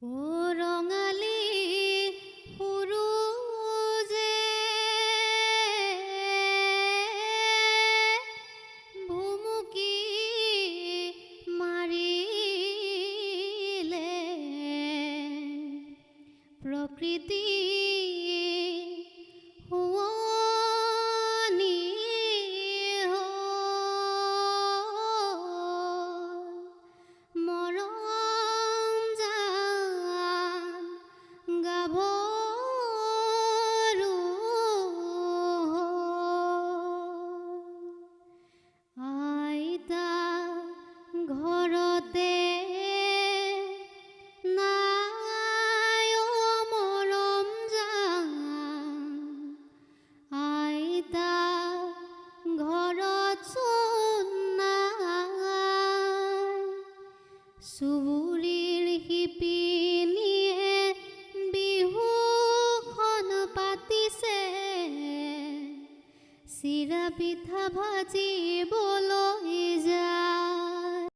ও ৰঙালী সুৰুজে ভুমুকি মাৰিলে প্ৰকৃতি শুৱনি হ'ল মৰম জান গাভৰু হ'ল আইতা ঘৰতে নাই অ মৰম জান আইতা ঘৰত চোন নাই চুবুৰীৰ শিপিনীয়ে বিহুখন পাতিছে চিৰা পিঠা ভাজিবলৈ যায়